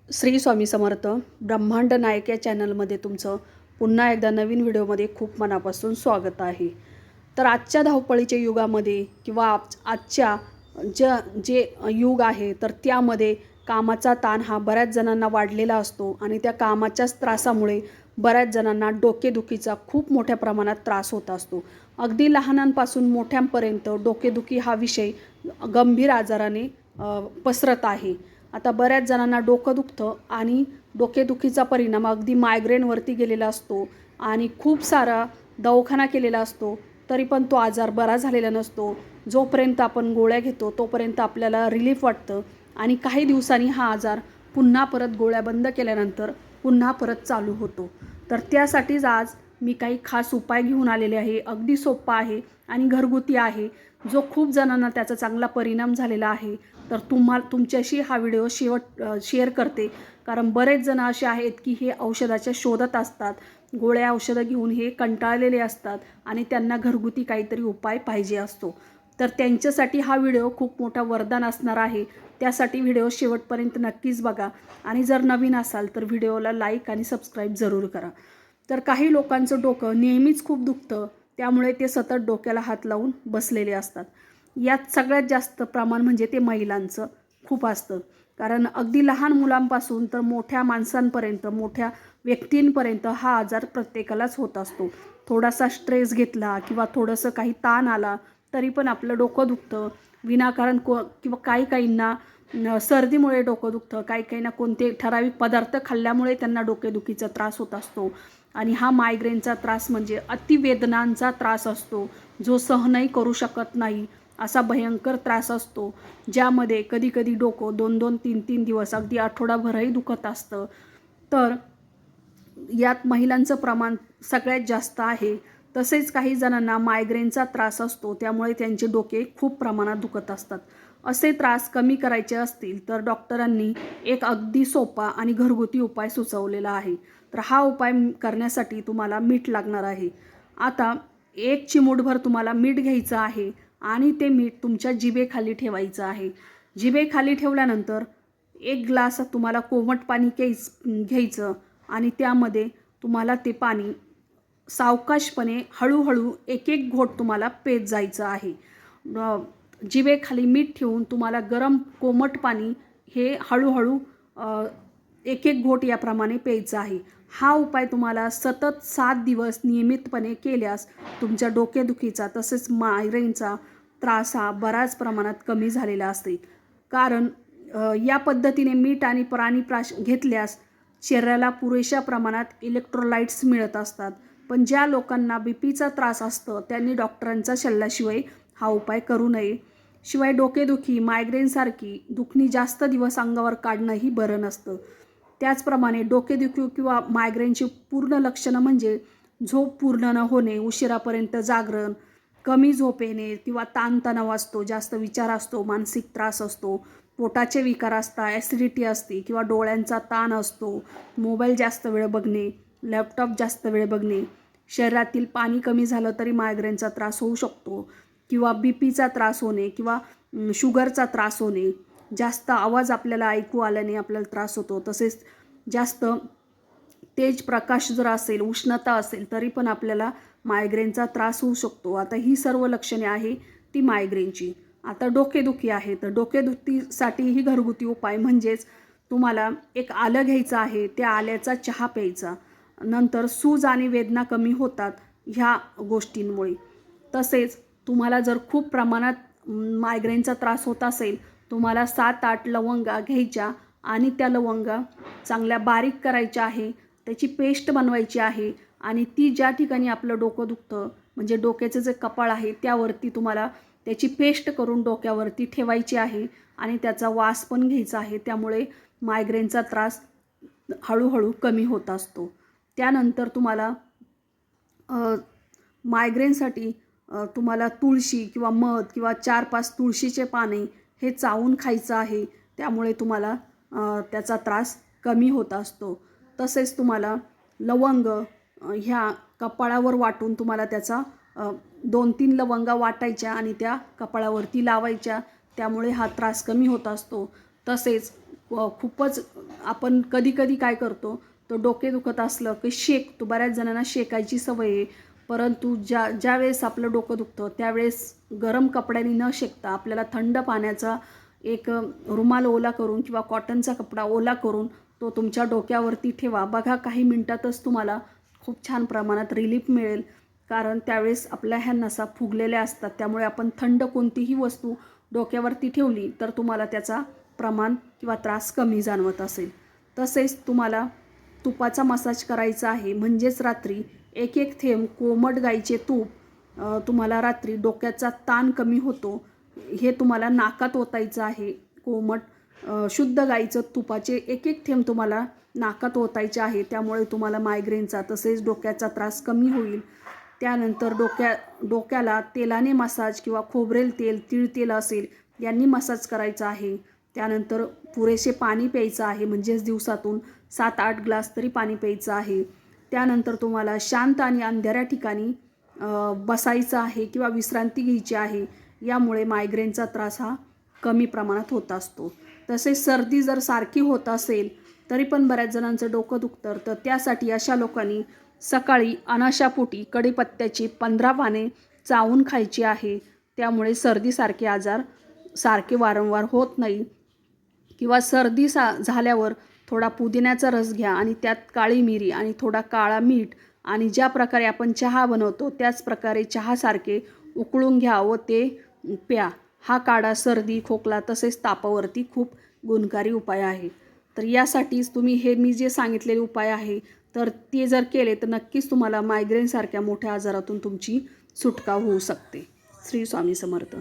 श्री स्वामी समर्थ. ब्रह्मांड नायक या चॅनलमध्ये तुमचं पुन्हा एकदा नवीन व्हिडिओमध्ये खूप मनापासून स्वागत आहे. तर आजच्या धावपळीच्या युगामध्ये किंवा आजच्या जे युग आहे तर त्यामध्ये कामाचा ताण हा बऱ्याच जणांना वाढलेला असतो आणि त्या कामाच्याच त्रासामुळे बऱ्याच जणांना डोकेदुखीचा खूप मोठ्या प्रमाणात त्रास होत असतो. अगदी लहानांपासून मोठ्यांपर्यंत डोकेदुखी हा विषय गंभीर आजाराने पसरत आहे. आता बऱ्याच जणांना डोकं दुखतं आणि डोकेदुखीचा परिणाम अगदी मायग्रेनवरती गेलेला असतो आणि खूप सारा दवाखाना केलेला असतो, तरी पण तो आजार बरा झालेला नसतो. जोपर्यंत आपण गोळ्या घेतो तोपर्यंत आपल्याला रिलीफ वाटतं आणि काही दिवसांनी हा आजार पुन्हा परत गोळ्या बंद केल्यानंतर पुन्हा परत चालू होतो. तर त्यासाठीच आज मी काही खास उपाय घेऊन आलेले आहे. अगदी सोपा आहे आणि घरगुती आहे, जो खूप जणांना त्याचा चांगला परिणाम झालेला आहे. तर तुमच्याशी हा व्हिडिओ शेअर करते, कारण बरेच जण असे आहेत की हे औषधाच्या शोधात असतात. गोळ्या औषधं घेऊन हे कंटाळलेले असतात आणि त्यांना घरगुती काहीतरी उपाय पाहिजे असतो. तर त्यांच्यासाठी हा व्हिडिओ खूप मोठा वरदान असणार आहे. त्यासाठी व्हिडिओ शेवटपर्यंत नक्कीच बघा आणि जर नवीन असाल तर व्हिडिओला लाईक आणि सबस्क्राईब जरूर करा. तर काही लोकांचं डोकं नेहमीच खूप दुखतं, त्यामुळे ते सतत डोक्याला हात लावून बसलेले असतात. यात सगळ्यात जास्त प्रमाण म्हणजे ते महिलांचं खूप असतं, कारण अगदी लहान मुलांपासून तर मोठ्या माणसांपर्यंत, मोठ्या व्यक्तींपर्यंत हा आजार प्रत्येकालाच होत असतो. थोडासा स्ट्रेस घेतला किंवा थोडंसं काही ताण आला तरी पण आपलं डोकं दुखतं विनाकारण. किंवा काही काहींना सर्दीमुळे डोकं दुखतं, काही काहींना कोणते ठराविक पदार्थ खाल्ल्यामुळे त्यांना डोकेदुखीचा त्रास होत असतो. आणि हा मायग्रेनचा त्रास म्हणजे अतिवेदनांचा त्रास असतो, जो सहनही करू शकत नाही असा भयंकर त्रास असतो, ज्यामध्ये कधीकधी डोकं 2-2, 3-3 दिवस, अगदी आठवडाभरही दुखत असतं. तर यात महिलांचं प्रमाण सगळ्यात जास्त आहे. तसेच काही जणांना मायग्रेनचा त्रास असतो, त्यामुळे त्यांचे डोके खूप प्रमाणात दुखत असतात. असे त्रास कमी करायचे असतील तर डॉक्टरांनी एक अगदी सोपा आणि घरगुती उपाय सुचवलेला आहे. तर हा उपाय करण्यासाठी तुम्हाला मीठ लागणार आहे. आता एक चिमूटभर तुम्हाला मीठ घ्यायचं आहे आणि ते मीठ तुमच्या जिभेखाली ठेवायचं आहे. जिभेखाली ठेवल्यानंतर एक ग्लास तुम्हाला कोमट पाणी घ्यायचं आणि त्यामध्ये तुम्हाला ते पाणी सावकाशपणे हळूहळू एक एक घोट तुम्हाला पेत जायचं आहे. जिभेखाली मीठ ठेवून तुम्हाला गरम कोमट पाणी हे हळूहळू एक एक घोट याप्रमाणे प्यायचं आहे. हा उपाय तुम्हाला सतत 7 दिवस नियमितपणे केल्यास तुमच्या डोकेदुखीचा तसेच मायग्रेनचा त्रास हा बऱ्याच प्रमाणात कमी झालेला असेल. कारण या पद्धतीने मीठ आणि प्राणीप्राश घेतल्यास शरीराला पुरेशा प्रमाणात इलेक्ट्रोलाइट्स मिळत असतात. पण ज्या लोकांना बीपीचा त्रास असतो त्यांनी डॉक्टरांचा सल्ल्याशिवाय हा उपाय करू नये. शिवाय डोकेदुखी, मायग्रेनसारखी दुखणी जास्त दिवस अंगावर काढणंही बरं नसतं. त्याचप्रमाणे डोकेदुखी किंवा मायग्रेनची पूर्ण लक्षणं म्हणजे झोप पूर्ण न होणे, उशिरापर्यंत जागरण, कमी झोप येणे किंवा ताणतणाव असतो, जास्त विचार असतो, मानसिक त्रास असतो, पोटाचे विकार असतात, ॲसिडिटी असते किंवा डोळ्यांचा ताण असतो, मोबाईल जास्त वेळ बघणे, लॅपटॉप जास्त वेळ बघणे, शरीरातील पाणी कमी झालं तरी मायग्रेनचा त्रास होऊ शकतो किंवा बीपीचा त्रास होणे किंवा शुगरचा त्रास होणे, जास्त आवाज आपल्याला ऐकू आल्याने आपल्याला त्रास होतो. तसेच जास्त तेज प्रकाश जर असेल, उष्णता असेल तरी पण आपल्याला मायग्रेनचा त्रास होऊ शकतो. आता ही सर्व लक्षणे आहे ती मायग्रेनची. आता डोकेदुखी आहे, तर डोकेदुखीसाठी ही घरगुती उपाय म्हणजेच तुम्हाला एक आलं घ्यायचं आहे, त्या आल्याचा चहा प्यायचा. नंतर सूज आणि वेदना कमी होतात ह्या गोष्टींमुळे. तसेच तुम्हाला जर खूप प्रमाणात मायग्रेनचा त्रास होत असेल, तुम्हाला 7-8 लवंगा घ्यायच्या आणि त्या लवंगा चांगल्या बारीक करायच्या आहे, त्याची पेस्ट बनवायची आहे आणि ती ज्या ठिकाणी आपलं डोकं दुखतं म्हणजे डोक्याचं जे कपाळ आहे त्यावरती तुम्हाला त्याची पेस्ट करून डोक्यावरती ठेवायची आहे आणि त्याचा वास पण घ्यायचा आहे. त्यामुळे मायग्रेनचा त्रास हळूहळू कमी होत असतो. त्यानंतर तुम्हाला मायग्रेनसाठी तुम्हाला तुळशी किंवा मध किंवा 4-5 तुळशीचे पाने हे चावून खायचं आहे. त्यामुळे तुम्हाला त्याचा त्रास कमी होत असतो. तसेच तुम्हाला लवंग ह्या कपाळावर वाटून तुम्हाला त्याचा 2-3 लवंगा वाटायच्या आणि त्या कपाळावरती लावायच्या. त्यामुळे हा त्रास कमी होत असतो. तसेच खूपच आपण कधी कधी काय करतो, तो डोके दुखत असलं की शेकतो. बऱ्याच जणांना शेकायची सवय आहे. परंतु ज्यावेळेस आपलं डोकं दुखतं त्यावेळेस गरम कपड्यांनी न शेकता आपल्याला थंड पाण्याचा एक रुमाल ओला करून किंवा कॉटनचा कपडा ओला करून तो तुमच्या डोक्यावरती ठेवा. बघा काही मिनटातच तुम्हाला खूप छान प्रमाणात रिलीफ मिळेल. कारण त्यावेळेस आपल्या ह्या नसा फुगलेल्या असतात. त्यामुळे आपण थंड कोणतीही वस्तू डोक्यावरती ठेवली तर तुम्हाला त्याचा प्रमाण किंवा त्रास कमी जाणवत असेल. तसेच तुम्हाला तुपाचा मसाज करायचा आहे. म्हणजेच रात्री एक एक थेंब कोमट गाईचे तूप तुम्हाला रात्री डोक्याचा ताण कमी होतो. हे तुम्हाला नाकात ओतायचं आहे. कोमट शुद्ध गाईचं तुपाचे एक एक थेंब तुम्हाला नाकात ओतायचे आहे. त्यामुळे तुम्हाला मायग्रेनचा तसेच डोक्याचा त्रास कमी होईल. त्यानंतर डोक्याला तेलाने मसाज किंवा खोबरेल तेल, तीळ तेल असेल यांनी मसाज करायचा आहे. त्यानंतर पुरेसे पाणी प्यायचं आहे. म्हणजेच दिवसातून 7-8 ग्लास तरी पाणी प्यायचं आहे. त्यानंतर तुम्हाला शांत आणि अंधाऱ्या ठिकाणी बसायचं आहे किंवा विश्रांती घ्यायची आहे. यामुळे मायग्रेनचा त्रास हा कमी प्रमाणात होत असतो. तसेच सर्दी जर सारखी होत असेल तरी पण बऱ्याच जणांचं डोकं दुखतं, तर त्यासाठी अशा लोकांनी सकाळी अनाशापोटी कढीपत्त्याची 15 पाने चावून खायची आहे. त्यामुळे सर्दीसारखे आजार सारखे वारंवार होत नाही. किंवा सर्दी झाल्यावर थोडा पुदिन्याचा रस घ्या आणि त्यात काळी मिरी आणि थोडा काळा मीठ आणि ज्या प्रकारे आपण चहा बनवतो त्याच प्रकारे चहासारखे उकळून घ्या व ते प्या. हा काढा सर्दी, खोकला तसेच तापावरती खूप गुणकारी उपाय आहे. तर यासाठीच तुम्ही हे मी जे सांगितलेले उपाय आहे तर ते जर केले तर नक्कीच तुम्हाला मायग्रेनसारख्या मोठ्या आजारातून तुमची सुटका होऊ शकते. श्री स्वामी समर्थ.